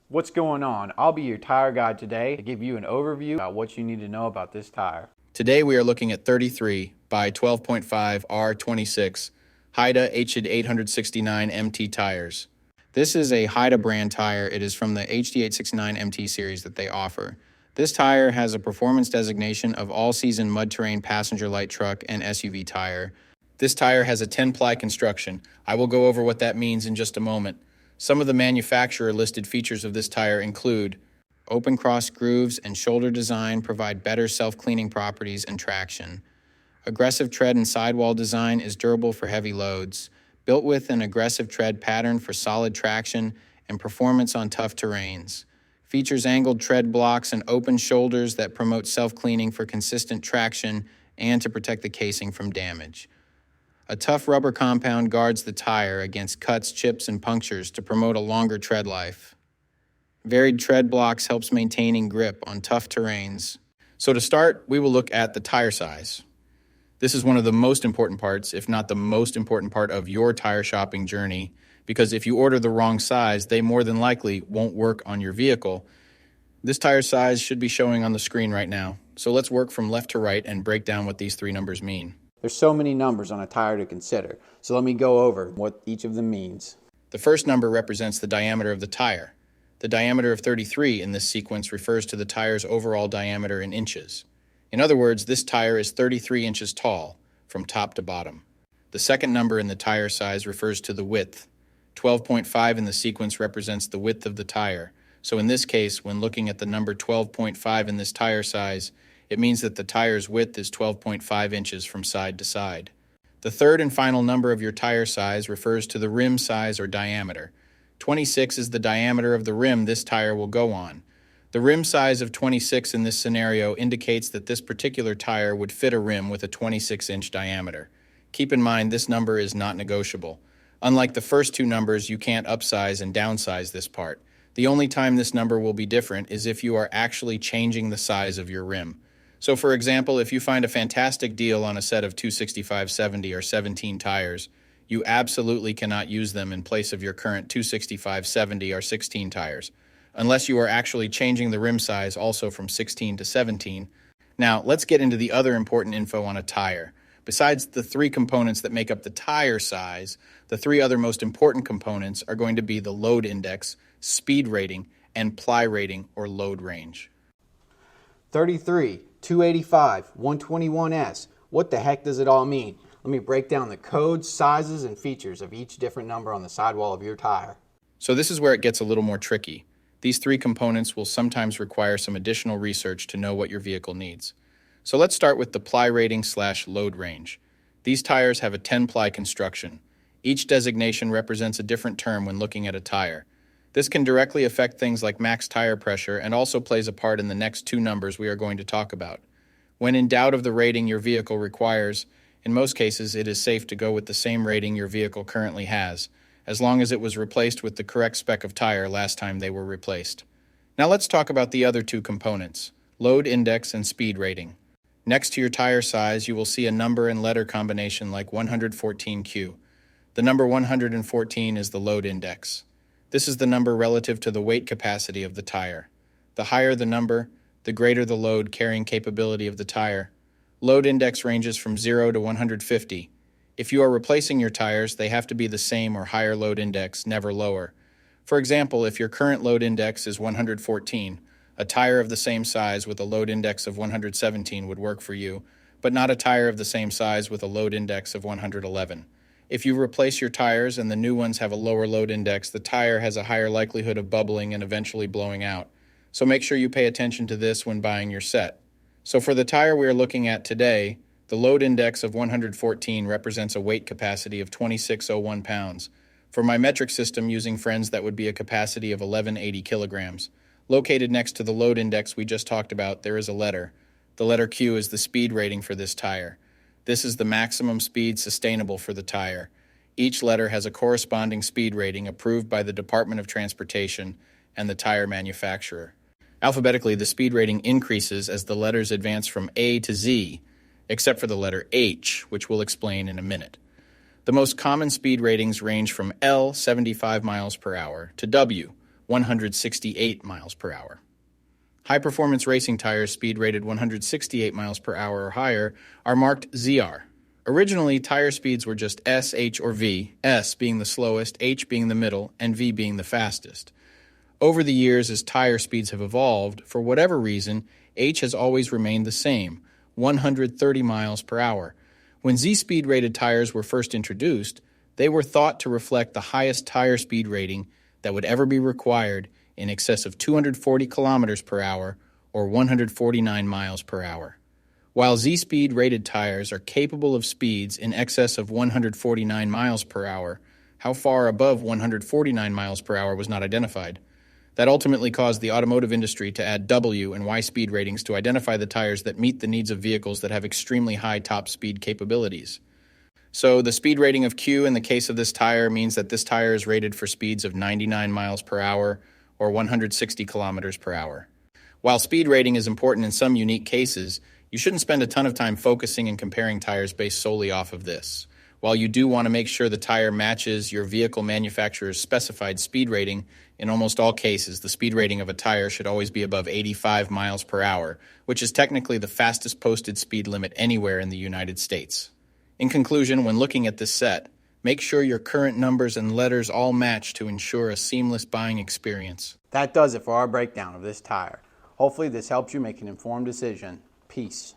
What's going on? I'll be your tire guide today to give you an overview about what you need to know about this tire. Today we are looking at 33 by 12.5 R26 Haida Hd869 MT tires. This is a Haida brand tire. It is from the Hd869 MT series that they offer. This tire has a performance designation of all-season mud-terrain passenger light truck and SUV tire. This tire has a 10-ply construction. I will go over what that means in just a moment. Some of the manufacturer listed features of this tire include open cross grooves and shoulder design provide better self-cleaning properties and traction. Aggressive tread and sidewall design is durable for heavy loads, built with an aggressive tread pattern for solid traction and performance on tough terrains. Features angled tread blocks and open shoulders that promote self-cleaning for consistent traction and to protect the casing from damage. A tough rubber compound guards the tire against cuts, chips, and punctures to promote a longer tread life. Varied tread blocks helps maintaining grip on tough terrains. So to start, we will look at the tire size. This is one of the most important parts, if not the most important part of your tire shopping journey, because if you order the wrong size, they more than likely won't work on your vehicle. This tire size should be showing on the screen right now. So let's work from left to right and break down what these three numbers mean. There's so many numbers on a tire to consider, so let me go over what each of them means. The first number represents the diameter of the tire. The diameter of 33 in this sequence refers to the tire's overall diameter in inches. In other words, this tire is 33 inches tall, from top to bottom. The second number in the tire size refers to the width. 12.5 in the sequence represents the width of the tire. So in this case, when looking at the number 12.5 in this tire size, it means that the tire's width is 12.5 inches from side to side. The third and final number of your tire size refers to the rim size or diameter. 26 is the diameter of the rim this tire will go on. The rim size of 26 in this scenario indicates that this particular tire would fit a rim with a 26-inch diameter. Keep in mind this number is not negotiable. Unlike the first two numbers, you can't upsize and downsize this part. The only time this number will be different is if you are actually changing the size of your rim. So for example, if you find a fantastic deal on a set of 265/70 or 17 tires, you absolutely cannot use them in place of your current 265/70 or 16 tires, unless you are actually changing the rim size also from 16 to 17. Now, let's get into the other important info on a tire. Besides the three components that make up the tire size, the three other most important components are going to be the load index, speed rating, and ply rating or load range. 33, 285, 121S. What the heck does it all mean? Let me break down the codes, sizes, and features of each different number on the sidewall of your tire. So this is where it gets a little more tricky. These three components will sometimes require some additional research to know what your vehicle needs. So let's start with the ply rating / load range. These tires have a 10-ply construction. Each designation represents a different term when looking at a tire. This can directly affect things like max tire pressure and also plays a part in the next two numbers we are going to talk about. When in doubt of the rating your vehicle requires, in most cases it is safe to go with the same rating your vehicle currently has, as long as it was replaced with the correct spec of tire last time they were replaced. Now let's talk about the other two components, load index and speed rating. Next to your tire size, you will see a number and letter combination like 114Q. The number 114 is the load index. This is the number relative to the weight capacity of the tire. The higher the number, the greater the load carrying capability of the tire. Load index ranges from 0 to 150. If you are replacing your tires, they have to be the same or higher load index, never lower. For example, if your current load index is 114, a tire of the same size with a load index of 117 would work for you, but not a tire of the same size with a load index of 111. If you replace your tires and the new ones have a lower load index, the tire has a higher likelihood of bubbling and eventually blowing out. So make sure you pay attention to this when buying your set. So for the tire we are looking at today, the load index of 114 represents a weight capacity of 2601 pounds. For my metric system using friends, that would be a capacity of 1180 kilograms. Located next to the load index we just talked about, there is a letter. The letter Q is the speed rating for this tire. This is the maximum speed sustainable for the tire. Each letter has a corresponding speed rating approved by the Department of Transportation and the tire manufacturer. Alphabetically, the speed rating increases as the letters advance from A to Z, except for the letter H, which we'll explain in a minute. The most common speed ratings range from L, 75 miles per hour, to W, 168 miles per hour. High-performance racing tires speed rated 168 miles per hour or higher are marked ZR. Originally, tire speeds were just S, H, or V, S being the slowest, H being the middle, and V being the fastest. Over the years, as tire speeds have evolved, for whatever reason, H has always remained the same, 130 miles per hour. When Z-speed rated tires were first introduced, they were thought to reflect the highest tire speed rating that would ever be required, in excess of 240 kilometers per hour or 149 miles per hour. While Z-speed rated tires are capable of speeds in excess of 149 miles per hour, how far above 149 miles per hour was not identified. That ultimately caused the automotive industry to add W and Y speed ratings to identify the tires that meet the needs of vehicles that have extremely high top speed capabilities. So the speed rating of Q in the case of this tire means that this tire is rated for speeds of 99 miles per hour or 160 kilometers per hour. While speed rating is important in some unique cases, you shouldn't spend a ton of time focusing and comparing tires based solely off of this. While you do want to make sure the tire matches your vehicle manufacturer's specified speed rating, in almost all cases, the speed rating of a tire should always be above 85 miles per hour, which is technically the fastest posted speed limit anywhere in the United States. In conclusion, when looking at this set, make sure your current numbers and letters all match to ensure a seamless buying experience. That does it for our breakdown of this tire. Hopefully this helps you make an informed decision. Peace.